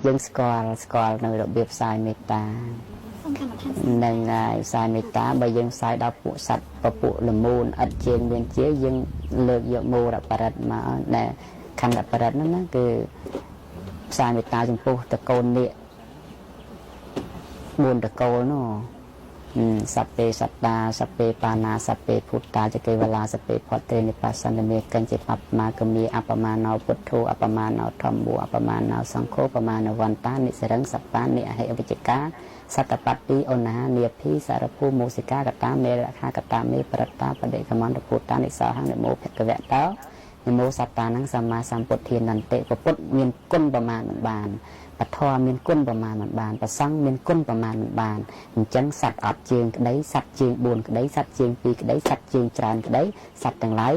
យើងស្គាល់នៅរបៀបផ្សាយមេត្តានឹងហើយផ្សាយមេត្តាបើយើងផ្សាយដល់ពួកសត្វពពួកលមូនឥតជើងមានជាយើងលើកយកមូរបរិទ្ធមកដែលខណ្ឌបរិទ្ធហ្នឹងណាគឺផ្សាយមេត្តាចំពោះតកូននេះ4តកូលនោះសព្ពេសត្តាសព្ពេបាណាសព្ពេភូតាចកេវឡាសព្ពេផតត្រេនិបាសន្មេកញ្ចេបមាកមីអបមាណោពុទ្ធោអបមាណោធម្មោអបមាណោសង្ឃោបមាណវន្តានិសរឹងសបានិអហិវិជ្ជកាសតបតិអូណានាភីសារភូមោសិកាកតាមេរខាកតាមេប្រតាបដិកមន្តពុតានិសោហនិមោភគវៈតោនិមោសត្តានឹងសម្មាសម្ពុទ្ធានន្តិពុទ្ធមានគុណប្រមាណមិនបានពធមានគុណប្រមាណមិនបានប្រសង្ឃមានគុណប្រមាណមិនបានអញ្ចឹងសត្វអត់ជើងក្តីសត្វជើង4ក្តីសត្វជើង2ក្តីសត្វជើងច្រើនក្តីសត្វទាំងឡាយ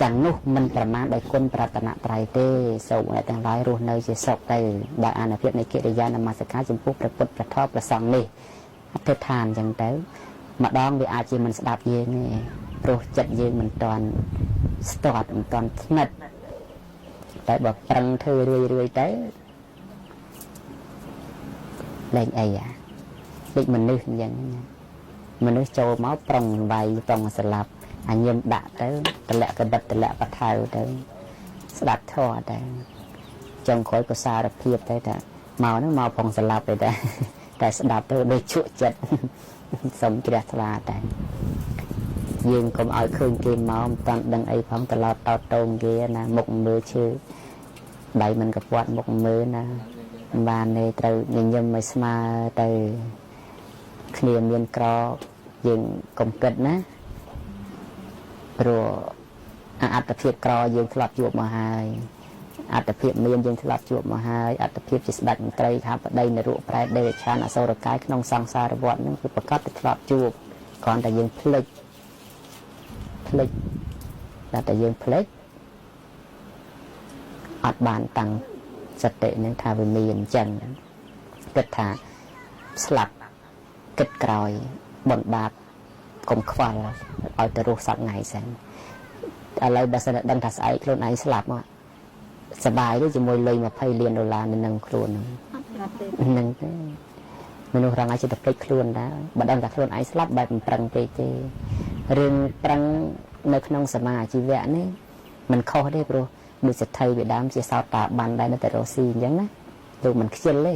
ទាំងនោះមិនប្រមាណដោយគុណប្រតនត្រ័យទេសូមអ្នកទាំងឡាយរស់នៅជាសុខទៅដោយអានុភាពនៃកិរិយានមស្ការចំពោះព្រះពុទ្ធព្រះធម៌ព្រះសង្ឃនេះអធិដ្ឋានអញ្ចឹងទៅម្ដងវាអាចជាមិនស្ដាប់យើងទេព្រោះចិត្តយើងមិនតាន់ស្ទាត់មិនតាន់ស្និទ្ធតែបើប្រឹងធ្វើរឿយទៅលែងអីដូចមនុស្សអញ្ចឹងមនុស្សចូលមកប្រុងវាយប្រុងស្លាប់អញញឹមដាក់ទៅតម្លាក់កបិតតម្លាក់បថៅទៅស្ដាប់ធម៌ទៅចុងក្រោយក៏សារភាពទៅថាមកហ្នឹងមកប្រុងស្លាប់ទៅតែស្ដាប់ទៅដូចជក់ចិត្តសុំជ្រះថ្លាតែយើងកុំឲ្យឃើញគេមកមិនតាន់ដឹងអីផងត្រឡប់តោតតងគេណាមុខមើលឈឺដៃមិនកពាត់មុខមើលណាបានទេត្រូវញញឹមឲ្យស្មើទៅគ្នាមានក្រយើងកុំគិតណាព្រោះអត្តភាពក្រយើងធ្លាប់ជួបមកហើយអត្តភាពមានយើងធ្លាប់ជួបមកហើយអត្តភាពជាស្ដេចមន្ត្រីខាបដីនរកប្រែតដេរឆានអសូរកាយក្នុងសង្សារវដ្តហ្នឹងគឺប្រកាសតែធ្លាប់ជួបគ្រាន់តែយើងភ្លេចតែយើងភ្លេចអត់បានតាំងសតិនឹងថាវាមានអញ្ចឹងគិតថាស្លាប់គិតក្រោយបនបាបកុំខ្វល់ឲ្យទៅរស់សប្ថ្ងៃសិនឥឡូវបើសិនដឹងថាស្អែកខ្លួនឯងស្លាប់មកសบายទេជាមួយលុយ$20 លាននៅនឹងខ្លួនហ្នឹងទេមនុស្សរងអាចទៅភ្លេចខ្លួនដែរបើដឹងថាខ្លួនឯងស្លាប់បែបមិនប្រឹងពេកទេរឿងប្រឹងនៅក្នុងសមាជីវៈនេះមិនខុសទេព្រោះដូចសទ្ធិវាដើមជាសោតតាបានដែរនៅតែរស់ស៊ីអញ្ចឹងណាលោកមិនខ្ជិលទេ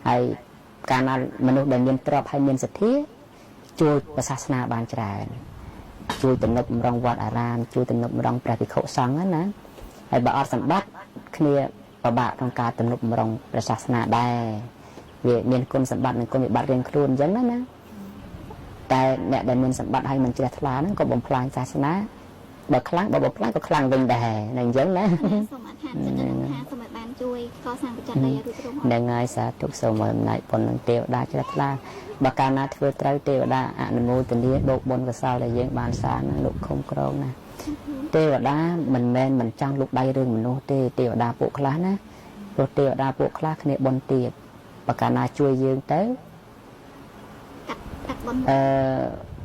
ហើយកាលណាមនុស្សដែលមានទ្រព្យហើយមានសទ្ធាជួយប្រសាសនាបានច្រើនជួយទំនប់រងវត្តអារាមជួយទំនប់រងព្រះភិក្ខុសង្ឃណាហើយបើអត់សម្បត្តិគ្នាពិបាកក្នុងការទំនប់រងព្រះសាសនាដែរវាមានគុណសម្បត្តិនិងគុណវិបត្តិរៀងខ្លួនអញ្ចឹងណាតែអ្នកដែលមានសម្បត្តិហើយមិនជ្រះថ្លាហ្នឹងក៏បំផ្លាញសាសនាបើខ្លាំងបើបំផ្លាញក៏ខ្លាំងវិញដែរហ្នឹងអញ្ចឹងណាសូមអធិដ្ឋានថាសូមឲ្យបានជួយកសាងបច្ច័យឲ្យរួចរាល់ហ្នឹងហើយសាធុសូមឲ្យអំណាចបុណ្យនឹងទេវតាជ្រះថ្លាបើកាលណាធ្វើត្រូវទេវតាអនុមោទនាបូកបុណ្យកុសលដែលយើងបានសាងហ្នឹងលោកខំក្រងណាទេវតាមិនមែនមិនចង់លុកដៃរឿងមនុស្សទេទេវតាពួកខ្លះណាព្រោះទេវតាពួកខ្លះគ្នាបុណ្យទៀតបើកាលណាជួយយើងទៅ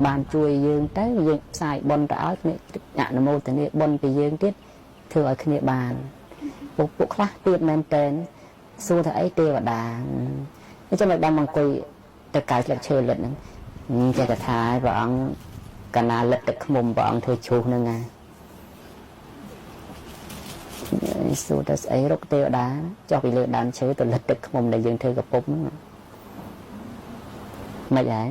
បានជួយយើងទៅយើងផ្សាយបុណ្យទៅឲ្យគ្នាអនុមោទនាបុណ្យពីយើងទៀតធ្វើឲ្យគ្នាបានពួកខ្លះទៀតមែនតើសួរថាអីទេវតាអញ្ចឹងមិនបានមកអង្គុយទៅកាយស្លឹកឈើលិតហ្នឹងចេះតែថាព្រះអង្គកាលណាលិតទឹកឃ្មុំព្រះអង្គធ្វើជ្រុះហ្នឹងណាសួរថាស្អីរកទេវតាចុះពីលើដើមឈើទៅលិតទឹកឃ្មុំដែលយើងធ្វើកពុំហ្នឹងមិនហើយ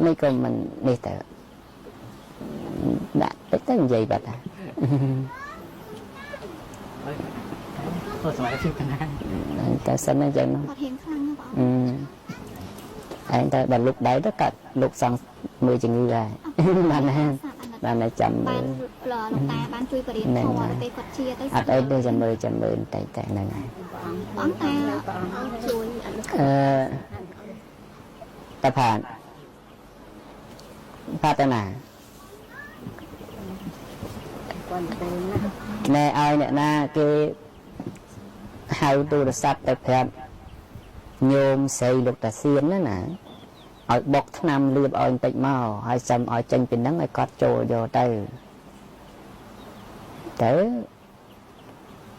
នេះក៏មិននេះទៅដាក់តិចទៅនិយាយបាត់សម័យជិះកណាតែសិនអញ្ចឹងគាត់ហ៊ានខ្លាំងណាស់បងឯងតែបើលុកដៃទៅកាត់លុកសងមើលជំងឺដែរបានណាបានតែចាំមើលលោកតាបានជួយបរិញ្ញាធម៌ទៅគាត់ជាទៅអត់អីទេចាំមើលតែហ្នឹងហើយបងតាជួយតាផាតតាណាណែឲ្យអ្នកណាគេហៅទូរស័ព្ទទៅប្រាប់ញោមស្រីលោកតាសៀនណាឲ្យបុកថ្នាំលៀបឲ្យបន្តិចមកហើយចាំឲ្យចេញពីហ្នឹងឲ្យគាត់ចូលយកទៅ ទៅ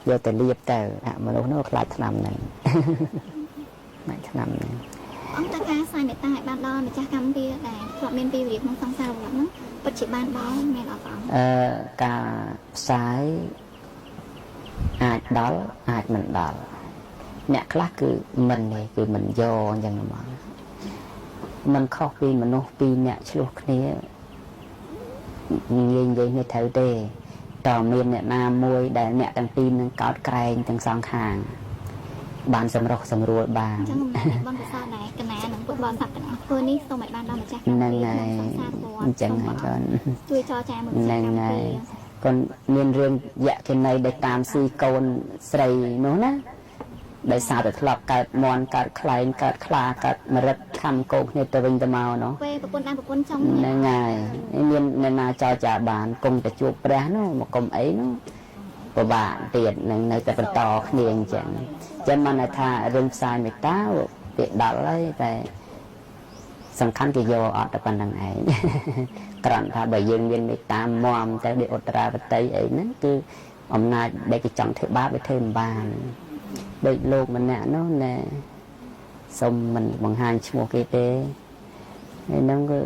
យកទៅលាបទៅមនុស្សនោះខ្លាចថ្នាំហ្នឹងមិនថ្នាំហ្នឹងអង្គតើការសាយមេត្តាឲ្យបានដល់ម្ចាស់កម្មវាដែលធ្លាប់មានពីវិរិយក្នុងសង្សាររបស់ហ្នឹងពិតជាបានដល់មែនអត់បងការផ្សាយអាចដល់អាចមិនដល់អ្នកខ្លះគឺមិនទេគឺមិនយកអញ្ចឹងមកมันខុសពីមនុស្សពីរអ្នកឆ្លោះគ្នាងាយនិយាយនេះត្រូវទេតើមានអ្នកណាមួយដែលអ្នកទាំងពីរនឹងកោតក្រែងទាំងសងខាងបានសម្រុះសម្រួលបានអញ្ចឹងបងពិសោធន៍ដែរកណានឹងពុទ្ធបរិស័ទទាំងអស់ធ្វើនេះសូមឲ្យបានដល់ម្ចាស់កម្មហ្នឹងហើយអញ្ចឹងហើយកូនជួយចរចាមួយហ្នឹងហើយកូនមានរឿងយក្ខិនីដែលតាមស៊ីកូនស្រីនោះណាដោយសារតែធ្លាប់កើតមន់កើតខ្លែងកើតខ្លាកើតមរិតខំកោគ្នាទៅវិញទៅមកនោះពេលប្រពន្ធប្រពន្ធចង់ហ្នឹងហើយមានអ្នកណាចរចាបានគង់តែជួបព្រះនោះមកគុំអីនោះពិបាកទៀតនឹងនៅតែបន្តគ្នាអញ្ចឹងចឹងមិនថារឿងផ្សាយមេត្តាពាក្យដល់ហើយតែសំខាន់គេយកអត់តែប៉ុណ្្នឹងឯងគ្រាន់ថាបើយើងមានមេត្តាមមទៅដូចឧត្តរាវតីអីហ្នឹងគឺអំណាចដែលគេចង់ធ្វើបាបវាធ្វើមិនបានដូចលោកម្នាក់នោះណែសុំមិនបង្ហាញឈ្មោះគេទេហើយហ្នឹងគឺ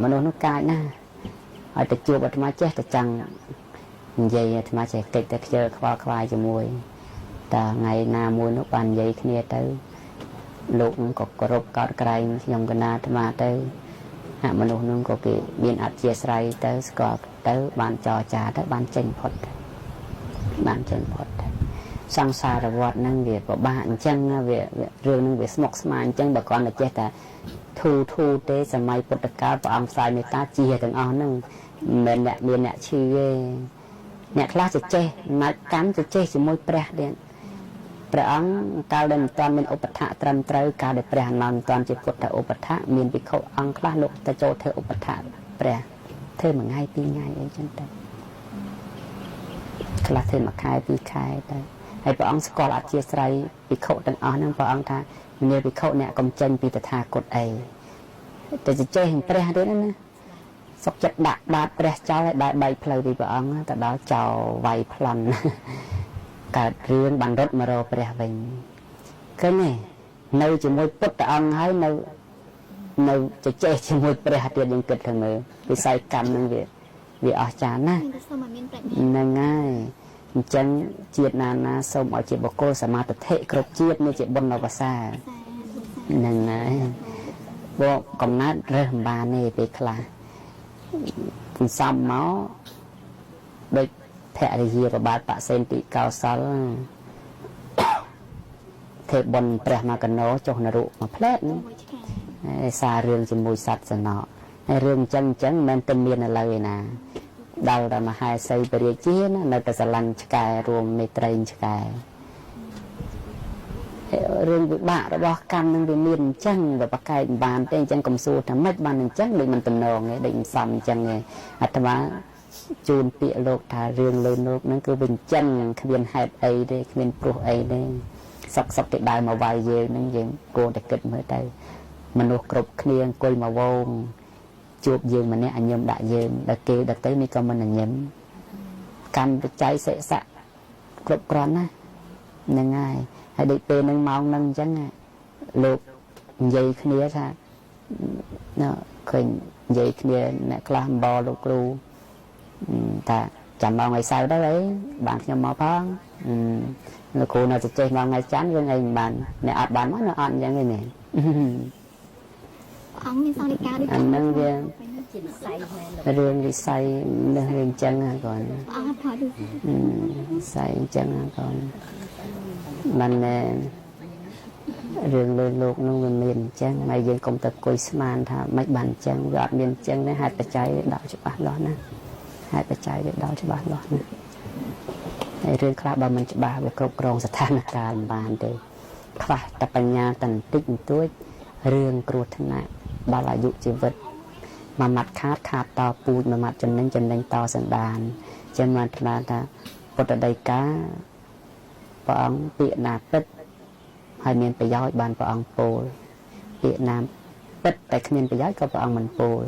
មនុស្សនោះកាចណាស់ហើយទៅជួបអាត្មាចេះតែចង់និយាយអាត្មាចេះកិច្ចតែខ្ជិលខ្វល់ខ្វាយជាមួយតើថ្ងៃណាមួយនោះបាននិយាយគ្នាទៅលោកនឹងក៏គោរពកោតក្រែងខ្ញុំកណាអាត្មាទៅមនុស្សនោះក៏គេមានអធិស្ឋានទៅស្គាល់ទៅបានចរចាទៅបានចេញផុតបានចេញផុតសង្សារវដ្តហ្នឹងវាពិបាកអញ្ចឹងវារឿងហ្នឹងវាស្មុគស្មាញអញ្ចឹងបើគាត់តែចេះតែធូទេសម័យពុទ្ធកាលព្រះអង្គផ្សាយមេត្តាជាទាំងអស់ហ្នឹងមិនមែនអ្នកមានអ្នកឈឺទេអ្នកខ្លះចេះណាច់កម្មចេះជាមួយព្រះទៀតព្រះអង្គកាលដែលមិនទាន់មានឧបថៈត្រឹមត្រូវកាលដែលព្រះអនន្តមិនទាន់ជាពុទ្ធឧបថៈមានភិក្ខុអង្គខ្លះលោកទៅចូលធ្វើឧបថៈព្រះធ្វើមួយថ្ងៃពីរថ្ងៃអីចឹងទៅខ្លះធ្វើមួយខែពីរខែទៅហើយព្រះអង្គស្គាល់អធិស្ឋានភិក្ខុទាំងអស់ហ្នឹងព្រះអង្គថាមានភិក្ខុអ្នកកំចេញពីតថាគតអីតែចេះព្រះទៀតណាសុខចិត្តដាក់បាតព្រះចោលឲ្យដើរបែកផ្លូវពីព្រះអង្គទៅដល់ចោលវាយប្លន់កើតរឿងបានរត់មករកព្រះវិញឃើញទេនៅជាមួយពុទ្ធអង្គហើយនៅចេះជាមួយព្រះទៀតយើងគិតទៅមើលវិស័យកម្មនឹងវាអស្ចារ្យណាស់ហ្នឹងហើយអញ្ចឹងជាតិណាសូមឲ្យជាបុគ្គលសមាធិគ្រប់ជាតិនេះជាបុណ្យអវសាហ្នឹងហើយបងកំណត់រើសមិនបានទេពេលខ្លះសំមកដូចភរិយាប្របាទបសេនទីកោសលទេបុណ្យព្រះមកណោចុះនរុមកផ្លែតនេះហើយសាររឿងជាមួយសត្វសណក់ហើយរឿងអញ្ចឹងមិនមែនតែមានឥឡូវឯណាដល់តែមហេសីពរាជាណានៅតែស្រឡាញ់ឆ្កែរួមមេត្រីឆ្កែរឿងវិបាករបស់កម្មនឹងវាមានអញ្ចឹងវាប្រកែកបានទេអញ្ចឹងកុំសួរថាម៉េចបានអញ្ចឹងដូចមិនតំណងទេដូចមិនសមអញ្ចឹងទេអាត្មាជូនពាក្យលោកថារឿងលើលោកហ្នឹងគឺវាអញ្ចឹងគ្មានហេតុអីទេគ្មានព្រោះអីទេសុកគេដើរមកវាយយើងហ្នឹងយើងគួរតែគិតមើលទៅមនុស្សគ្រប់គ្នាអង្គុយមកវងជួបយើងម្នាក់អញ្ញឹមដាក់យើងដល់គេដល់ទៅនេះក៏មិនអញ្ញឹមកម្មបច្ច័យសិស័កគ្រប់គ្រាន់ណាហ្នឹងហើយដូចពេលហ្នឹងម៉ោងហ្នឹងអញ្ចឹងលោកនិយាយគ្នាថាឃើញនិយាយគ្នាអ្នកខ្លះអំបលោកគ្រូថាចាំម៉ោងថ្ងៃសៅរ៍ទៅអីបានខ្ញុំមកផងលោកគ្រូនៅចេះម៉ោងថ្ងៃច័ន្ទរឿងអីមិនបានអ្នកអត់បានមកនៅអត់អញ្ចឹងទេមែនអង្គមានសង្ឃិកាដូចហ្នឹងវារឿងវិស័យនេះរឿងអញ្ចឹងហ្នឹងគាត់អង្គផាដូចវិស័យអញ្ចឹងហ្នឹងគាត់មិនរឿងលើលោកនោះវាមានអញ្ចឹងហើយយើងកុំទៅគួយស្មានថាមិនបានអញ្ចឹងវាអត់មានអញ្ចឹងទេហេតុបច្ច័យដល់ច្បាស់លាស់ណាហេតុបច្ច័យវាដល់ច្បាស់លាស់ណាហើយរឿងខ្លះបើមិនច្បាស់វាគ្រប់គ្រងស្ថានភាពមិនបានទេខ្វះតែបញ្ញាតន្តិចបន្តួចរឿងគ្រោះថ្នាក់ដល់អាយុជីវិតមួយម៉ាត់ខាតតពូជមួយម៉ាត់ចំណេញតសន្តានចឹងបានថ្លាថាពុទ្ធដីកាព្រះអង្គពាក្យណាពិតហើយមានប្រយោជន៍បានព្រះអង្គពោលពាក្យណាពិតតែគ្មានប្រយោជន៍ក៏ព្រះអង្គមិនពោល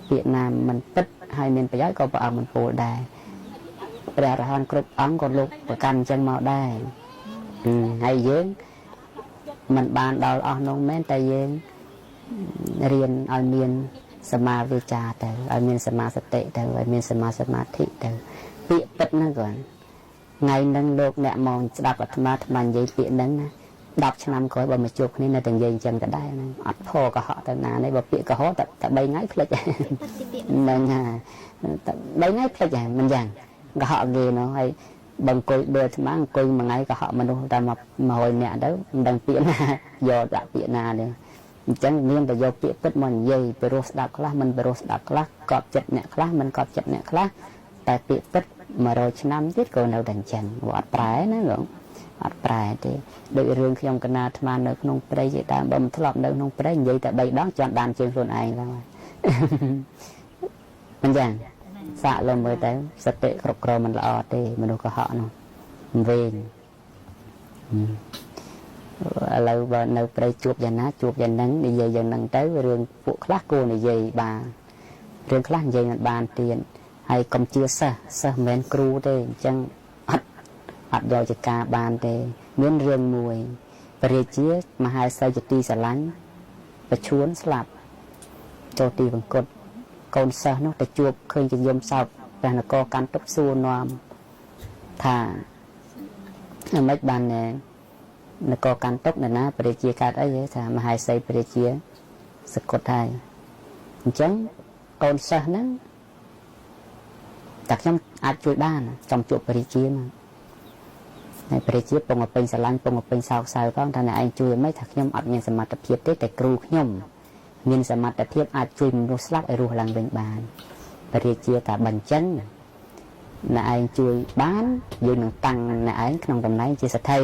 ពាក្យណាមិនពិតហើយមានប្រយោជន៍ក៏ព្រះអង្គមិនពោលដែរ ព្រះរហន្តគ្រប់អង្គក៏លោកប្រកាន់អញ្ចឹងមកដែរហើយយើងមិនបានដល់អស់នោះមែនតែយើងរៀនឲ្យមានសមាវិជ្ជាទៅឲ្យមានសមាសតិទៅឲ្យមានសមាសមាធិទៅពាក្យពិតហ្នឹងគាត់ថ្ងៃហ្នឹងលោកអ្នកមកស្ដាប់អាត្មានិយាយពាក្យហ្នឹងណា10ឆ្នាំក្រោយបើមកជួបគ្នានៅតែនិយាយអញ្ចឹងក៏ដែរហ្នឹងអត់ផកុហកទៅណានេះបើពាក្យកុហកតែ3ថ្ងៃភ្លេចហ្នឹងហើយតែ3ថ្ងៃភ្លេចហើយមិនយ៉ាងកុហកគេនោះហើយបើអង្គុយដូចអាត្មាអង្គុយមួយថ្ងៃកុហកមនុស្សតែ100នាក់ទៅមិនដឹងពាក្យណាយកដាក់ពាក្យណាទេអញ្ចឹងមានតែយកពាក្យពិតមកនិយាយពីរស់ស្ដាប់ខ្លះមិនពីរស់ស្ដាប់ខ្លះកប់ចិត្តអ្នកខ្លះមិនកប់ចិត្តអ្នកខ្លះតែពាក្យពិត100ឆ្នាំទៀតក៏នៅតែអញ្ចឹងវាអត់ប្រែណាលោកអត់ប្រែទេដូចរឿងខ្ញុំកណាអាត្មានៅក្នុងព្រៃជាដើមបើមិនធ្លាប់នៅក្នុងព្រៃនិយាយតែ3ដងចង់ដានជាងខ្លួនឯងហ្នឹងមិនយ៉ាងសាកលមើលទៅសតិគ្រប់គ្រងមិនល្អទេមនុស្សកុហកនោះវិញឥឡូវបើនៅព្រៃជួបយ៉ាងណាជួបយ៉ាងហ្នឹងនិយាយយ៉ាងហ្នឹងទៅរឿងពួកខ្លះគួរនិយាយបានរឿងខ្លះនិយាយមិនបានទៀតហើយកុំជឿសិស្សមិនមែនគ្រូទេអញ្ចឹងអត់យកជាការបានទេមានរឿងមួយព្រះរាជាមហេសីជាទីស្រឡាញ់ប្រឈួនស្លាប់ចូលទីវង្គតកូនសិស្សនោះទៅជួបឃើញជាយមសោកព្រះនគរកាន់ទុកសួរនាំថាអ្មេចបាននគរកាន់ទុកនរណាព្រះរាជាកើតអីថាមហេសីព្រះរាជាសកត់ហើយអញ្ចឹងកូនសិស្សហ្នឹងតែខ្ញុំអាចជួយបានចំជួបព្រះរាជាមកហើយព្រះរាជាពងពេញស្រឡាញ់ពងពេញសោកសៅផងថាអ្នកឯងជួយមិនថាខ្ញុំអត់មានសមត្ថភាពទេតែគ្រូខ្ញុំមានសមត្ថភាពអាចជួយមនុស្សស្លាប់ឲ្យរស់ឡើងវិញបានព្រះរាជាថាបញ្ចឹងអ្នកឯងជួយបានយើងនឹងតាំងអ្នកឯងក្នុងតំណែងជាសេដ្ឋី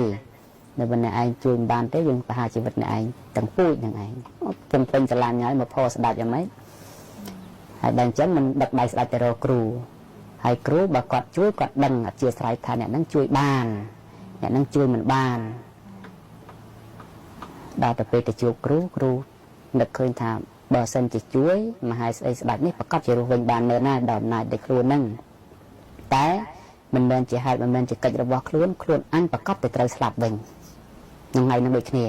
នៅបើអ្នកឯងជួយមិនបានទេយើងប្រហារជីវិតអ្នកឯងទាំងពូជនឹងឯងពងពេញស្រឡាញ់ហើយមកផោស្ដាច់យ៉ាងម៉េចហើយដល់អញ្ចឹងមិនដឹកដៃស្ដាច់ទៅរកគ្រូហើយគ្រូបើគាត់ជួយគាត់ដឹងអធិស្ឋានថាអ្នកនឹងជួយបានអ្នកនឹងជួយមិនបានដល់ទៅពេលទៅជួបគ្រូនឹកឃើញថាបើសិនជាជួយមហេសីស្ដេចនេះប្រកាសជារស់វិញបាននៅណាដល់អំណាចនៃខ្លួននឹងតែមិនមែនជាហេតុមិនមែនជាកិច្ចរបស់ខ្លួនអញប្រកាសទៅត្រូវស្លាប់វិញក្នុងថ្ងៃនឹងដូចគ្នា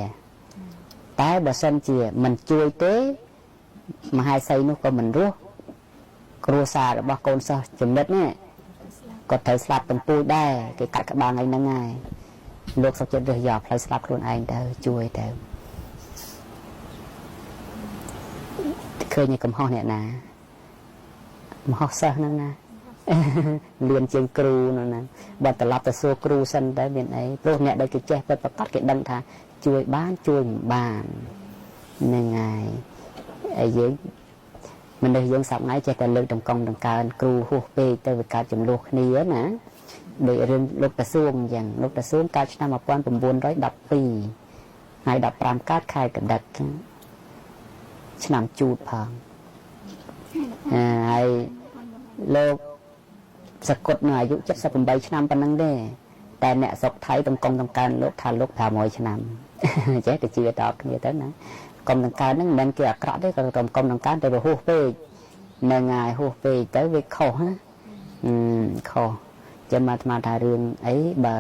តែបើសិនជាមិនជួយទេមហេសីនោះក៏មិនរស់គ្រួសាររបស់កូនសិស្សចំណិតនេះក៏ត្រូវស្លាប់ទាំងពូជដែរគេកាត់ក្បាលហ្នឹងហើយលោកសុខចិត្តរើសយកផ្លូវស្លាប់ខ្លួនឯងទៅជួយទៅឃើញកំហុសអ្នកណាមហោសិស្សហ្នឹងណាលឿនជាងគ្រូហ្នឹងណាបើត្រឡប់ទៅសួរគ្រូសិនទៅមានអីព្រោះអ្នកដែលគេចេះពិតប្រាកដគេដឹងថាជួយបានជួយមិនបានហ្នឹងហើយហើយយើងមនុស្សយើងសប្ងៃចេះតែលើកតម្កង់ដង្កើងគ្រូហួសពេកទៅវាកើតចំនួនគ្នាណាដោយរឿងលោកតាសួងអញ្ចឹងលោកតាសួងកើតឆ្នាំ1912ហើយ15កើតខែកដិកឆ្នាំជូតផងហើយលោកសកុតនៅអាយុ78ឆ្នាំប៉ុណ្ណឹងទេតែអ្នកស្រុកថៃតម្កង់ដង្កើងលោកថាលោក500ឆ្នាំចេះតែជឿតបគ្នាទៅណាកុំដង្កើងហ្នឹងមិនមែនគេអាក្រក់ទេក៏កុំដង្កើងតែវាហួសពេកនៅងាយហួសពេកទៅវាខុសណាខុសចាំមកអាត្មាថារឿងអីបើ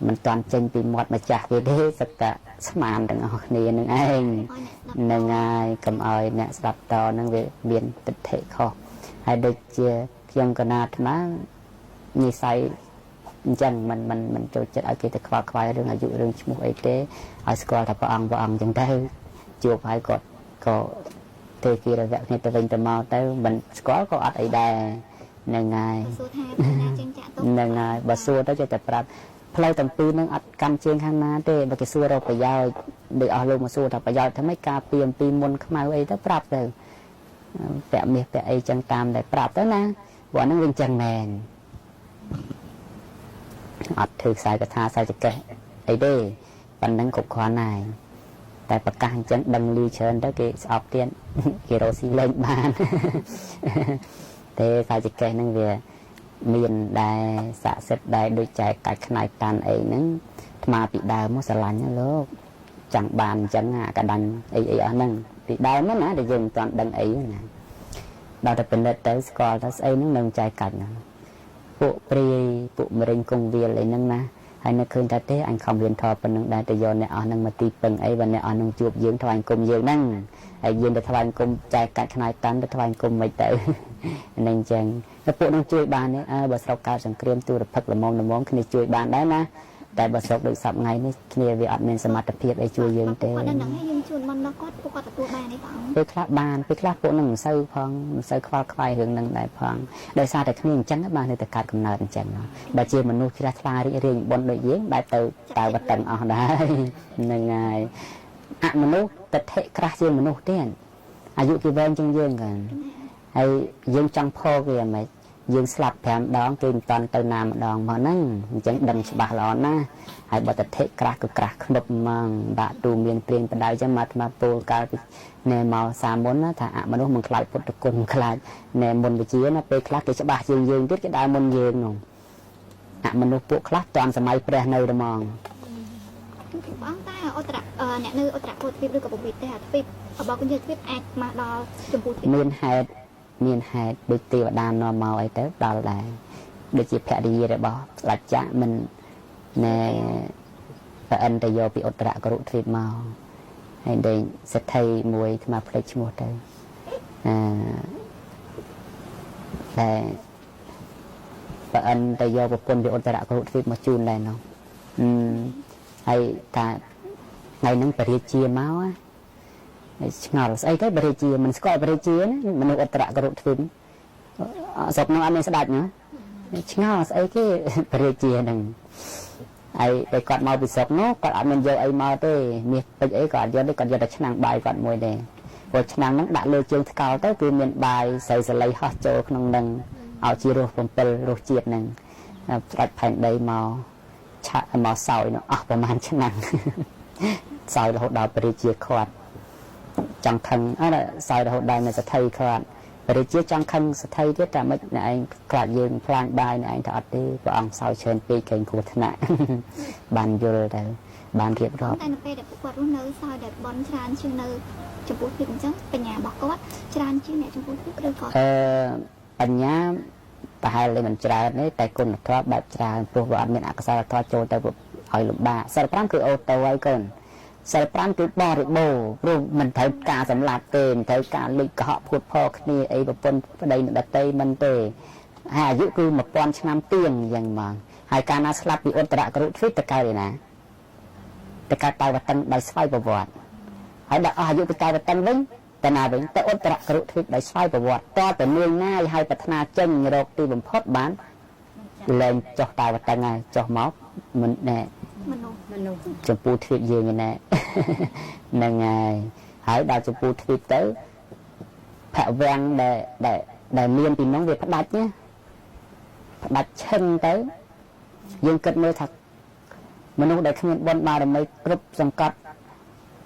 មិនតាន់ចេញពីមាត់ម្ចាស់គេទេសឹកតែស្មានទាំងអស់គ្នានឹងឯងនឹងហើយកុំឲ្យអ្នកស្ដាប់តនឹងវាមានទិដ្ឋិខុសហើយដូចជាខ្ញុំកណាអាត្មានិស័យអញ្ចឹងមិនចូលចិត្តឲ្យគេទៅខ្វល់ខ្វាយរឿងអាយុរឿងឈ្មោះអីទេឲ្យស្គាល់តែព្រះអង្គអញ្ចឹងទៅជួបហើយគាត់ក៏ទេគីរវៈគ្នាទៅវិញទៅមកទៅមិនស្គាល់ក៏អត់អីដែរនឹងហើយនឹងហើយបើសួរទៅចេះតែប្រាប់ផ្លូវទាំងពីរនឹងអត់កម្មជើងខាងណាទេបើគេសួររកប្រយោជន៍ដូចអស់លោកមកសួរថាប្រយោជន៍ថាម៉េចការពីអំពីមុនខ្មៅអីទៅប្រាប់ទៅពាក់មាសពាក់អីចឹងតាមតែប្រាប់ទៅណាព្រោះហ្នឹងវាចឹងមែនអត់ធ្វើខ្សែកថាខ្សែចកេះអីទេប៉ុណ្ណឹងគ្រប់គ្រាន់ហើយតែប្រកាសអញ្ចឹងដឹងលីច្រើនទៅគេស្អប់ទៀតគេរកស៊ីលេងបានទេខ្សែចកេះហ្នឹងវាមានដែរស័ក្តិសិទ្ធិដែរដូចចែកកាច់ខ្នាយតាន់អីហ្នឹងថ្មពីដើមមកស្រឡាញ់ណាលោកចង់បានអញ្ចឹងអាកដាញ់អីអស់ហ្នឹងពីដើមណាដែលយើងមិនទាន់ដឹងអីណាដល់តែពិនិត្យទៅស្គាល់ថាស្អីហ្នឹងនឹងចែកកាច់ណា ពួកព្រាយពួកមរិញគង្វាលអីហ្នឹងណាហើយនៅឃើញថាទេអញខំរៀនធម៌ប៉ុណ្្នឹងដែរទៅយកអ្នកអស់ហ្នឹងមកទីពឹងអីបើអ្នកអស់ហ្នឹងជួបយើងថ្វាយគុំយើងហ្នឹងហើយយើងទៅថ្វាយគុំចែកកាច់ខ្នាយតាន់ទៅថ្វាយគុំមិនទៅហ្នឹងអញ្ចឹងតែពួកហ្នឹងជួយបានទេបើស្រុកកើតសង្គ្រាមទូរភឹកល្មមគ្នាជួយបានដែរណាតែបើស្រុកដូចសប្ថ្ងៃនេះគ្នាវាអត់មានសមត្ថភាពអីជួយយើងទេគាត់ដឹងហើយយើងជួនមកគាត់ពួកគាត់ទទួលបានទេបងពេលខ្លះបានពេលខ្លះពួកហ្នឹងមិនសូវផងមិនសូវខ្វល់ខ្វាយរឿងហ្នឹងដែរផងដោយសារតែគ្នាអញ្ចឹងបានទៅកាត់កំណើតអញ្ចឹងបើជាមនុស្សជ្រះថ្លារីករាយបុណ្យដូចយើងបែបទៅតើវត្តឹងអស់ដែរហ្នឹងហើយអមនុស្សតថេក្រាស់ជាងមនុស្សទៀតអាយុគេវែងជាងយើងហ្នឹងហើយយើងចង់ផោគេហ្មងយើងស្លាប់5ដងគេមិនតាន់ទៅណាម្ដងមកហ្នឹងអញ្ចឹងដឹងច្បាស់ល្អណាស់ហើយបើតថេក្រាស់ក៏ក្រាស់ខ្នប់ហ្មងបាក់ទូមានព្រៀងបដៅចឹងមកអាត្មាពោលកាលពីណែមកសាមុនណាថាអមនុស្សមិនខ្លាចពុទ្ធគុណខ្លាចណែមុនវិជាណាពេលខ្លះគេច្បាស់ជាងយើងទៀតគេដើរមុនយើងនោះអមនុស្សពួកខ្លះតាន់សម័យព្រះនៅតែហ្មងបងតែអូត្រអ្នកនៅអូត្រពុទ្ធទ្វីបឬក៏ពុទ្ធទេអាទ្វីបរបស់គុណយើងទ្វីបអាចមកដល់ចម្ពោះទ្វីបមានហេតុដូចទេវតានាំមកអីទៅដល់ដែរដូចជាភរិយារបស់ស្ដេចចក្រមិនណែប្រអិនទៅយកពីឧត្តរករុទ្វីបមកហើយដេញសិទ្ធិមួយថ្មផ្លេចឈ្មោះទៅតែប្រអិនទៅយកប្រពន្ធពីឧត្តរករុទ្វីបមកជូនដែរនោះហើយថាថ្ងៃហ្នឹងបរិជាមកឆ្ងល់ស្អីទៅបរិជាមិនស្គាល់បរិជាណាមនុស្សឧត្តរករុទ្វីបស្រុកនោះអត់មានស្ដេចណាឆ្ងល់ស្អីគេបរិជាហ្នឹងហើយតែគាត់មកពីស្រុកនោះគាត់អត់មានយកអីមកទេមាសពេជ្រអីគាត់អត់យកទេគាត់យកតែឆ្នាំងបាយគាត់មួយទេព្រោះឆ្នាំងហ្នឹងដាក់លើជើងថ្កោលទៅគឺមានបាយស្រីសលៃហោះចូលក្នុងហ្នឹងឲ្យជារស7រសជាតិហ្នឹងស្ដេចផែនដីមកឆាក់មកសោយនោះអស់ប្រហែលឆ្នាំសោយរហូតដល់បរិជាគាត់ចង់ខឹងសោយរហូតដល់នៅសទ្ធិគាត់បរិជាចង់ខឹងសទ្ធិទៀតតែមិនអ្នកឯងខ្លាចយើងផ្លាញបាយអ្នកឯងថាអត់ទេព្រះអង្គសោយច្រើនពេកគេគ្រោះថ្នាក់បានយល់ទៅបានរៀបរាប់តែនៅពេលដែលគាត់រស់នៅសោយដែលបនច្រើនជាងនៅចំពោះទីអញ្ចឹងបញ្ញារបស់គាត់ច្រើនជាងអ្នកចំពោះទីឬក៏បញ្ញាប្រហែលតែមិនច្រើនទេតែគុណធម៌បែបច្រើនព្រោះវាអត់មានអកុសលធម៌ចូលទៅឲ្យលំបាកសិល5គឺអូតូហើយកូនសិល5គឺបរិបូរព្រោះមិនត្រូវការសម្លាប់ទេមិនត្រូវការលិចកុហកភួតផគ្នាអីប្រពន្ធប្តីនឹងដតីមិនទេហើយអាយុគឺ1000ឆ្នាំទៀងយ៉ាងហ្មងហើយកាលណាស្លាប់ពីឧត្តរករុទ្វីបទៅកើតឯណាទៅកើតតៃវតិនដោយស្វ័យប្រវត្តិហើយដល់អស់អាយុទៅតៃវតិនវិញតែណាវិញតែឧត្តរករុទ្វីបដោយស្វ័យប្រវត្តិតតែនឿយណាយហើយប្រាថ្នាចេញរកទីបំផុតបានលែងចុះតៃវតិនហើយចុះមកមិនណែមនុស្សចម្ពោះទ្វីបយើងឯណែហ្នឹងហើយដល់ចម្ពោះទ្វីបទៅភវាំងដែលមានពីនោះវាផ្ដាច់ណាផ្ដាច់ឈឹងទៅយើងគិតមើលថាមនុស្សដែលគ្មានបុណ្យបារមីគ្រប់សង្កត់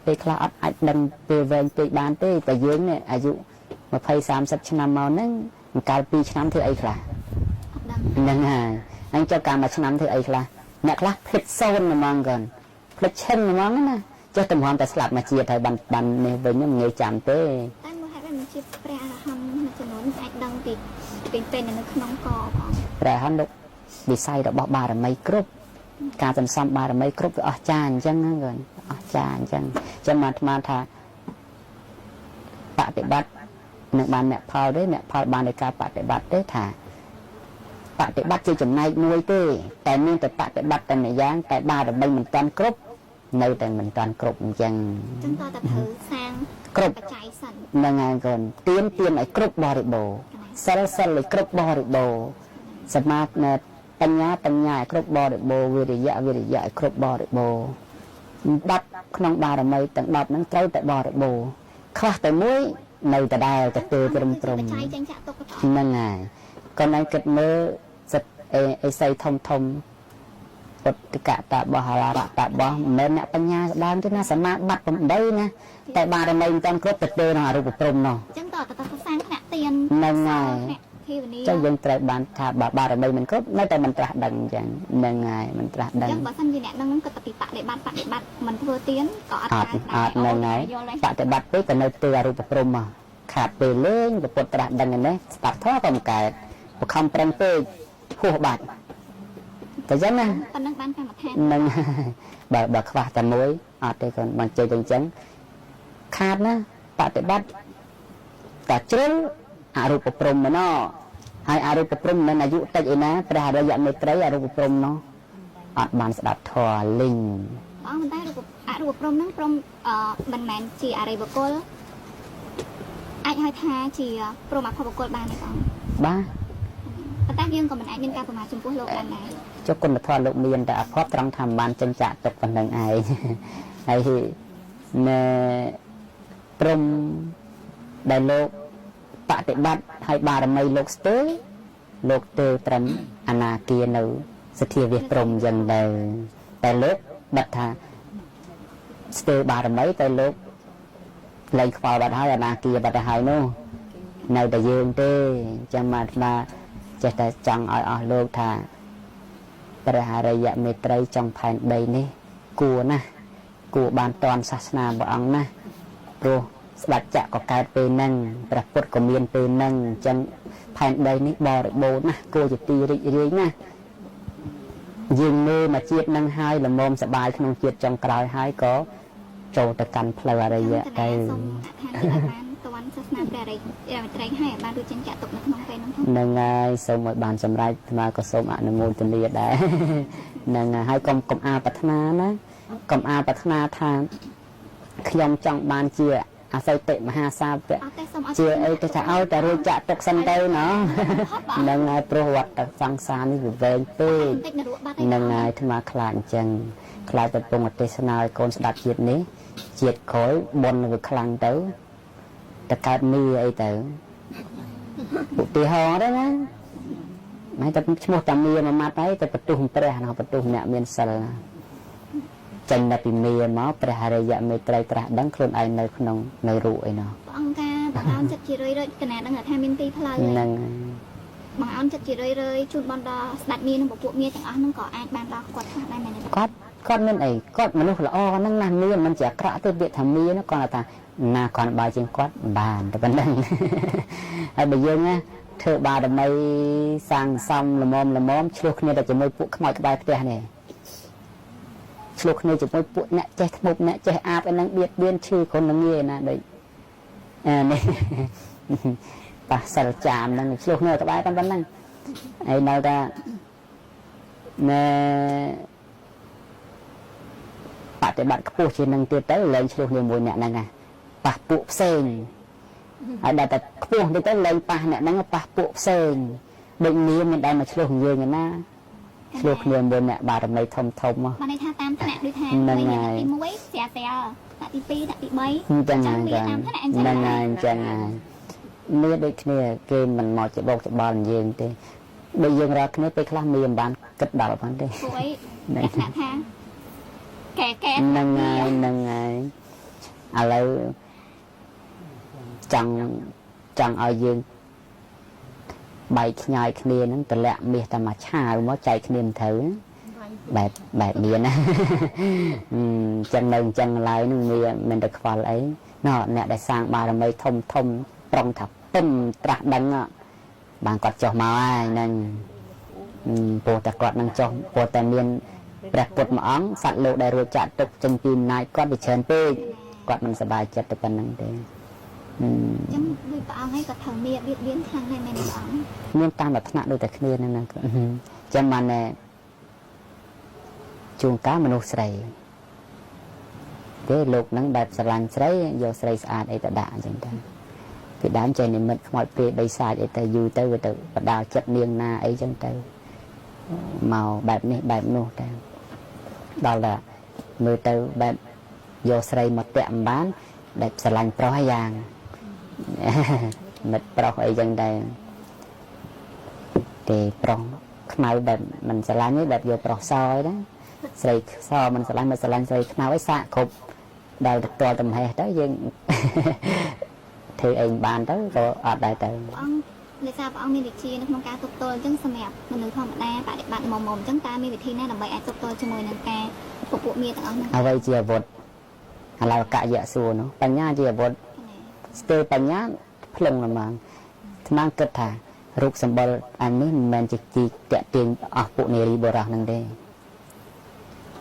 ពេលខ្លះអត់អាចដឹងពេលវែងពេកបានទេតែយើងនេះអាយុ20-30ឆ្នាំមកហ្នឹងកាល2ឆ្នាំធ្វើអីខ្លះហ្នឹងហើយអញចុះកាល1ឆ្នាំធ្វើអីខ្លះអ្នកខ្លះភ្លេចសូនហ្មងកូនភ្លេចឈិនហ្មងណាចេះតែហ្មងតែស្លាប់មកជាតិហើយបាននេះវិញមិនងាយចាំទេតែមកហេតុមិនជាព្រះអរហន្តមួយចំនួនអាចដឹងពីពេលនៅក្នុងកផងព្រះអរហន្តវិស័យរបស់បារមីគ្រប់ការសន្សំបារមីគ្រប់វាអស្ចារ្យអញ្ចឹងណាកូនអស្ចារ្យអញ្ចឹងចាំមកអាត្មាថាបប្រតិបត្តិនឹងបានអ្នកផលទេអ្នកផលបានដោយការបប្រតិបត្តិទេថាបប្រតិបត្តិជាចំណែកមួយទេតែមានតែបប្រតិបត្តិតែម្យ៉ាងតែបារមីមិនតាន់គ្រប់នៅតែមិនតាន់គ្រប់អញ្ចឹងតើត្រូវសាងគ្រប់បច្ច័យសិនហ្នឹងហើយកូនទៀនឲ្យគ្រប់បរិបូរណ៍សិលឲ្យគ្រប់បរិបូរណ៍សមាធិបញ្ញាឲ្យគ្រប់បរិបូរណ៍វិរិយៈឲ្យគ្រប់បរិបូរណ៍10ក្នុងបារមីទាំង10ហ្នឹងត្រូវតែបរិបូរណ៍ខ្លះតែមួយនៅដដែលទៅត្រឹមហ្នឹងហើយកូនឯងគិតមើលសិតអេសីធំពុទ្ធកតបហរតបមិនមែនអ្នកបញ្ញាស្ដាងទេណាសមាបត្តិ8ណាតែបារមីមិនតាន់គ្រប់ទៅក្នុងអរូបព្រំនោះអញ្ចឹងតើសាងថ្នាក់ទៀនហ្នឹងហើយចឹងយើងត្រូវបានថាបារមីមិនគ្រប់នៅតែមិនត្រាស់ដឹងអញ្ចឹងហ្នឹងហើយមិនត្រាស់ដឹងអញ្ចឹងបើសិនជាអ្នកនឹងគិតទៅពីបដិបត្តិមិនធ្វើទៀនក៏អត់ហ្នឹងហើយបដិបត្តិពេកក៏នៅទៅអរូបព្រំមកខាត់ពេលលេងពុទ្ធត្រាស់ដឹងនេះស្ដាប់ធម៌ក៏មិនកើតបខំប្រឹងពេកហ ពោះបាច់តែចឹងណា ប៉ុណ្ណឹងបានកម្មដ្ឋាន នឹងបើខ្វះតែមួយអត់ទេគាត់បានជ័យទៅចឹងខាតណាបប្រតិបត្តិតែជ្រុលអរូបព្រំណោហើយអរូបព្រំមិនអាយុតិចឯណាព្រះអរិយមេត្រីអរូបព្រំណោអត់បានស្ដាប់ធម៌លិញ បងតែអរូបព្រំហ្នឹងព្រំមិនមែនជាអរិយបុគ្គលអាចហៅថាជាព្រំអភបុគ្គលបានទេបង បាទ ប៉ុន្តែយើងក៏មិនអាចមានការប្រមាថចំពោះលោកបានដែរ ចុះគុណធម៌លោកមានតែអភ័ព្វត្រង់ថាមិនបានចិញ្ចាក់ទុកប៉ុណ្្នឹងឯងហើយណែព្រំដែលលោកបប្រតិបត្តិឲ្យបារមីលោកស្ទើរលោកទៅត្រឹមអនាគានៅសទ្ធាវិព្រំយ៉ាងដែរតែលោកបាត់ថាស្ទើរបារមីតែលោកលែងខ្វល់បាត់ហើយអនាគាបាត់ទៅហើយនោះនៅតែយើងទេចាំមកថាចេះតែចង់ឲ្យអស់លោកថាព្រះអរិយមេត្រីចុងផែនដីនេះគួរណាស់គួរបានតន់សាសនាព្រះអង្គណាស់ព្រោះស្ដេចចក្រក៏កើតពេលហ្នឹងព្រះពុទ្ធក៏មានពេលហ្នឹងអញ្ចឹងផែនដីនេះបរិបូរណ៍ណាស់គួរជាទីរីករាយណាស់យើងមើលមកជាតិហ្នឹងហើយល្មមសបាយក្នុងជាតិចុងក្រោយហើយក៏ចូលទៅកាន់ផ្លូវអរិយទៅ សូមអធិដ្ឋានឲ្យបានតន់សាសនាព្រះអរិយមេត្រីឲ្យបានរួចចិញ្ចាក់ទុកនៅក្នុងពេលហ្នឹងផង ហ្នឹងហើយសូមឲ្យបានសម្រេចអាត្មាក៏សូមអនុមោទនាដែរហ្នឹងហើយកុំអាលប្រាថ្នាណាកុំអាលប្រាថ្នាថាខ្ញុំចង់បានជាអសីតិមហាសាវកជាអីទៅថាឲ្យតែរួចចាក់ទុកសិនទៅណោះហ្នឹងហើយព្រោះវត្តសង្សារនេះវាវែងពេកហ្នឹងហើយអាត្មាខ្លាចអញ្ចឹងខ្លាចតែពងទេសនាឲ្យកូនស្ដាប់ជាតិនេះជាតិក្រោយបុណ្យវាខ្លាំងទៅតែកើតមីអីទៅ ឧទាហរណ៍ដែរណាមិនតែឈ្មោះតាមីមួយម៉ាត់ហើយតែបន្ទុះព្រះណោះបន្ទុះអ្នកមានសិលចេញតែពីមីមកព្រះអរិយមេត្រីត្រាស់ដឹងខ្លួនឯងនៅក្នុងនៅរូបអីណោះ បងអង្គការបងអោនចិត្តជារឿយៗកណាដឹងថាមានទីផ្លូវ ហ្នឹង បងអោនចិត្តជារឿយៗជូនបនដល់ស្ដេចមីនិងពពួកមីទាំងអស់ហ្នឹងក៏អាចបានដល់គាត់ខ្លះដែរមែនទេ គាត់មានអីគាត់មនុស្សល្អហ្នឹងណាមានមិនជាអាក្រក់ទេពាក្យថាមីហ្នឹងគាត់ថាណាគាត់បើជាងគាត់បានតែប៉ុណ្្នឹងហើយបើយើងណាធ្វើបារមីសាងសំល្មមឆ្លោះគ្នាទៅជាមួយពួកខ្មោចក្បែរផ្ទះនេះឆ្លោះគ្នាជាមួយពួកអ្នកចេះធ្មប់អ្នកចេះអាបឯហ្នឹងបៀតបៀនឈឺខ្លួននឹងងាយណាដូចនេះប៉ះសិលចាមហ្នឹងឆ្លោះគ្នាក្បែរប៉ុណ្ណឹងហើយនៅតែណែបប្រតិបត្តិខ្ពស់ជាងនឹងទៀតទៅលែងឆ្លោះគ្នាមួយអ្នកហ្នឹងណាប៉ះពួកផ្សេងហើយដល់តែខ្ពស់ទៅលែងប៉ះអ្នកហ្នឹងប៉ះពួកផ្សេងដូចនាមមិនដែលមកឆ្លោះយើងឯណាឆ្លោះគ្នាមួយអ្នកបារមីធំមក បានន័យថាតាមថ្នាក់ដូចថាមួយអ្នកទី1ស្រាស្រាថ្នាក់ទី2ថ្នាក់ទី3 ចឹងហើយហ្នឹងហើយអញ្ចឹងហើយមានដូចគ្នាគេមិនមកច្បោកច្បល់យើងទេដូចយើងរកគ្នាពេលខ្លះមានបានគិតដល់ផងទេ ព្រោះអីអ្នកថាកែ ហ្នឹងហើយឥឡូវចង់ឲ្យយើងបែកខ្ញាយគ្នាហ្នឹងតម្លាក់មាសតែមកឆាវមកចែកគ្នាមិនត្រូវបែបមានណាចឹងនៅអញ្ចឹងឡើយនឹងមានមិនទៅខ្វល់អីណោះអ្នកដែលសាងបារមីធំប្រងថាពឹមត្រាស់ដឹងបានគាត់ចុះមកហើយហ្នឹងព្រោះតែគាត់នឹងចុះព្រោះតែមានព្រះពុទ្ធមួយអង្គសត្វលោកដែលរួចចាក់ទុកចេញពីអំណាចគាត់វាច្រើនពេកគាត់មិនសប្បាយចិត្តទៅប៉ុណ្្នឹងទេ ចឹងដូចព្រះអង្គឲ្យក៏ត្រូវមានបៀតបៀនខ្លាំងដែរមែនទេព្រះអង្គ មានតាមលក្ខណៈដូចតែគ្នាហ្នឹងណាចឹងបានជួនកាលមនុស្សស្រីទេលោកហ្នឹងបែបស្រឡាញ់ស្រីយកស្រីស្អាតអីទៅដាក់អញ្ចឹងទៅពីដើមចេះនិមិត្តខ្មោចព្រាយដីសាចអីទៅយូរទៅវាទៅបដាលចិត្តនាងណាអីចឹងទៅមកបែបនេះបែបនោះទៅដល់តែមើលទៅបែបយកស្រីមកតាក់មិនបានបែបស្រឡាញ់ប្រុសហើយយ៉ាង មិត្តប្រុសអីចឹងដែរទេប្រុសខ្មៅបែបមិនស្រឡាញ់ទេបែបយកប្រុសសអីណាស្រីសមិនស្រឡាញ់មិនស្រឡាញ់ស្រីខ្មៅអីសាកគ្រប់ដល់ទៅទាល់ទំហេះទៅយើងធ្វើអីបានទៅក៏អត់ដែរទៅ ព្រះអង្គដោយសារព្រះអង្គមានវិជានៅក្នុងការទប់ទល់អញ្ចឹងសម្រាប់មនុស្សធម្មតាបដិបត្តិមុំអញ្ចឹងតើមានវិធីណាដើម្បីអាចទប់ទល់ជាមួយនឹងការពពួកមាទាំងអស់ហ្នឹង អ្វីជាអាវុធឥឡូវកយៈសួរនោះបញ្ញាជាអាវុធស្ទើរបញ្ញាភ្លឹងល្មងស្មានគិតថា រូបសម្បល់អញនេះមិនមែនជាទីតាក់ទាញអស់ពួកនារីបុរសនឹងទេ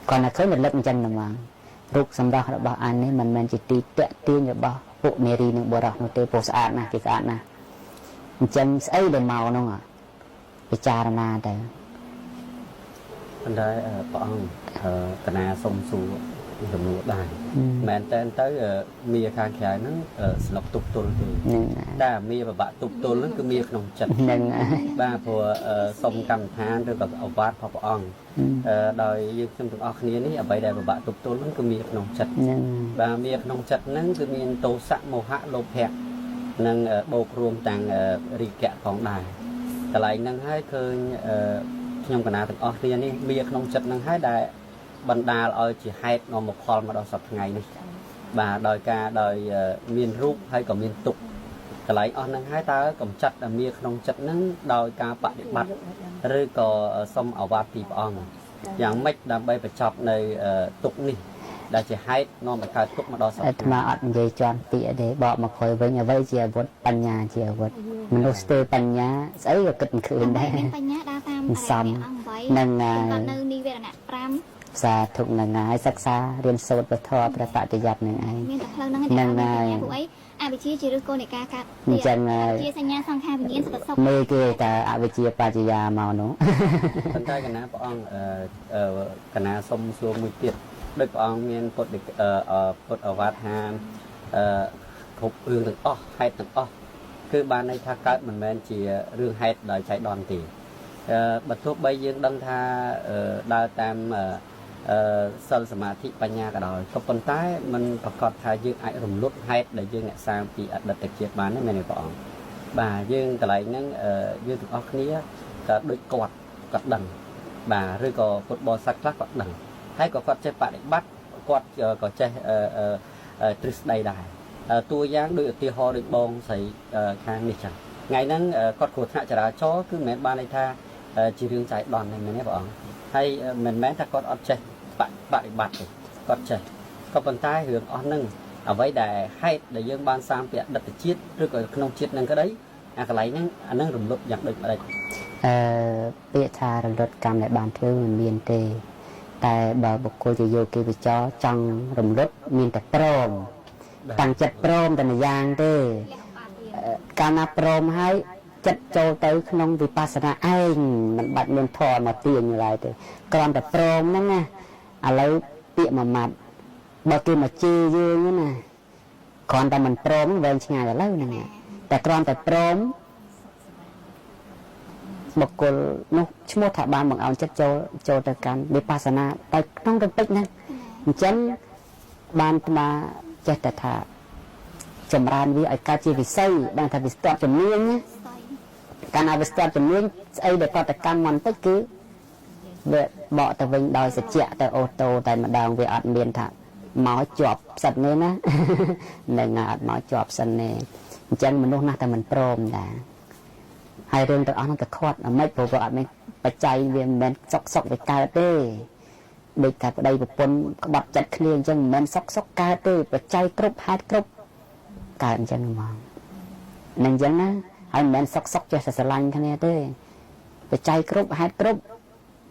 គាត់តែឃើញរលឹកអញ្ចឹងហ្មងរូបសម្រស់របស់អញនេះមិនមែនជាទីតាក់ទាញរបស់ពួកនារីនិងបុរសនោះទេព្រោះស្អាតណាស់គេស្អាតណាស់អញ្ចឹងស្អីដែលមកនោះពិចារណាទៅប៉ុន្តែព្រះអង្គកណាសុំសួរចំនួនដែរមែនតើទៅមីខាងក្រៅហ្នឹងស្លុកទុកទល់ទេតែមីបបាក់ទុកទល់ហ្នឹងគឺមីក្នុងចិត្តហ្នឹងបាទព្រោះសុំកម្មដ្ឋានឬក៏អវាទព្រះអង្គដោយយើងខ្ញុំទាំងអស់គ្នានេះអ្វីដែលបបាក់ទុកទល់ហ្នឹងគឺមីក្នុងចិត្តបាទមីក្នុងចិត្តហ្នឹងគឺមានទោសៈមោហៈលោភៈនិងបូករួមទាំងរិកៈផងដែរកន្លែងហ្នឹងហើយឃើញខ្ញុំកណាទាំងអស់គ្នានេះមីក្នុងចិត្តហ្នឹងហើយដែលបណ្ដាលឲ្យជាហេតុនាំមកផលមកដល់សប្តាហ៍ថ្ងៃនេះបាទដោយមានរូបហើយក៏មានទុក្ខកន្លែងអស់ហ្នឹងហើយតើកំចាត់ដែលមានក្នុងចិត្តហ្នឹងដោយការបដិបត្តិឬក៏សុំអាវាតពីព្រះអង្គយ៉ាងម៉េចដើម្បីបញ្ចប់នៅទុក្ខនេះដែលជាហេតុនាំឲ្យកើតទុក្ខមកដល់សប្តាហ៍អាត្មាអត់និយាយជាន់ពាក្យទេបកមកក្រោយវិញអ្វីជាអាវុធបញ្ញាជាអាវុធមនុស្សស្ទើបញ្ញាស្អីក៏គិតមិនឃើញដែរបញ្ញាដើរតាមសំនឹងគាត់នៅនិវេរណៈ5សាធុនឹងហើយសិក្សារៀនសូត្រពធព្រះបច្ចយ័តនឹងឯងមានតែផ្លូវហ្នឹងហើយពួកអីអវិជ្ជាជាឬគោលនៃការកាត់អញ្ចឹងជាសញ្ញាសង្ខារវិញ្ញាណសុខសុខមេគេតែអវិជ្ជាបច្ចយាមកនោះប៉ុន្តែកណាព្រះអង្គកណាសុំសួរមួយទៀតដោយព្រះអង្គមានពុទ្ធអវាទហាគ្រប់រឿងទាំងអស់ហេតុទាំងអស់គឺបានន័យថាកើតមិនមែនជារឿងហេតុដោយចៃដន្យទេបើទោះបីយើងដឹងថាដើរតាមសិលសមាធិបញ្ញាក៏ដោយក៏ប៉ុន្តែมันប្រកាសថាយើងអាចរំលត់ហេតុដែលយើងអ្នកសាងពីអតីតជាតិបានទេមែនទេព្រះអង្គបាទយើងកន្លែងហ្នឹងយើងទាំងអស់គ្នាក៏ដូចគាត់ដឹងបាទឬក៏ពុទ្ធបរិស័ទខ្លះគាត់ដឹងហើយក៏គាត់ចេះបដិបត្តិគាត់ក៏ចេះទ្រឹស្ដីដែរតួយ៉ាងដូចឧទាហរណ៍ដូចបងស្រីខាងនេះចឹងថ្ងៃហ្នឹងគាត់គ្រោះថ្នាក់ចរាចរណ៍គឺមិនមែនបានន័យថាជារឿងចៃដន្យទេមែនទេព្រះអង្គហើយមិនមែនថាគាត់អត់ចេះបដិបត្តិទេគាត់ចេះក៏ប៉ុន្តែរឿងអស់ហ្នឹងអ្វីដែលហេតុដែលយើងបានសាងពីអតីតជាតិឬក៏ក្នុងជាតិហ្នឹងក្តីអាកន្លែងហ្នឹងអាហ្នឹងរំលត់យ៉ាងដូចម្ដេចពាក្យថារំលត់កម្មដែលបានធ្វើមិនមានទេតែបើបុគ្គលជាយោគីវិចរចង់រំលត់មានតែព្រមតាំងចិត្តព្រមតែម្យ៉ាងទេកាលណាព្រមហើយចិត្តចូលទៅក្នុងវិបស្សនាឯងមិនបាច់មានធម៌មកទាញឡើយទេគ្រាន់តែព្រមហ្នឹងណាឥឡូវពាក្យមួយម៉ាត់បើគេមកជេរយើងណាគ្រាន់តែមិនព្រមវែងឆ្ងាយឥឡូវហ្នឹងតែគ្រាន់តែព្រមបុគ្គលនោះឈ្មោះថាបានបង្អោនចិត្តចូលទៅកាន់វិបស្សនាតែក្នុងរំពេចហ្នឹងអញ្ចឹងបានស្មាចេះតែថាចម្រើនវាឲ្យកើតជាវិស័យបានថាវាស្ទាត់ជំនាញណាកាលណាវាស្ទាត់ជំនាញស្អីដែលកតកម្មមិនតិចគឺវាបកទៅវិញដោយសច្ចៈទៅអូតូតែម្ដងវាអត់មានថាមកជាប់សិតនេះណានឹងអត់មកជាប់សិនទេអញ្ចឹងមនុស្សណាស់តែមិនព្រមដែរហើយរឿងទាំងអស់នោះទៅខាត់អាម៉េចព្រោះវាអត់មានបច្ច័យវាមិនមែនសុកវាកើតទេដូចតែប្តីប្រពន្ធក្បត់ចិត្តគ្នាអញ្ចឹងមិនមែនសុកកើតទេបច្ច័យគ្រប់ហេតុគ្រប់កើតអញ្ចឹងហ្មងនឹងអញ្ចឹងណាហើយមិនមែនសុកចេះតែស្រឡាញ់គ្នាទេបច្ច័យគ្រប់ហេតុគ្រប់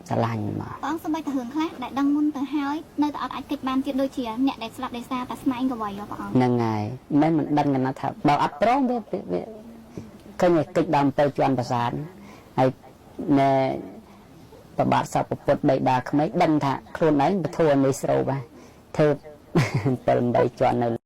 ស្រឡាញ់ហ្មងបងសំបីតែរឿងខ្លះដែលដឹងមុនទៅហើយនៅតែអត់អាចគិតបានទៀតដូចជាអ្នកដែលស្លាប់ដោយសារតែស្នែងកវៃបងហ្នឹងហើយមិនដឹងណាថាបើអត់ព្រមវាឃើញតែគិតដល់7ជាន់ប្រាសាទហើយណែប្របាទសពពុទ្ធបិតាក្មេកដឹងថាខ្លួនឯងពធនេះស្រូបធ្វើ7 8ជាន់នៅ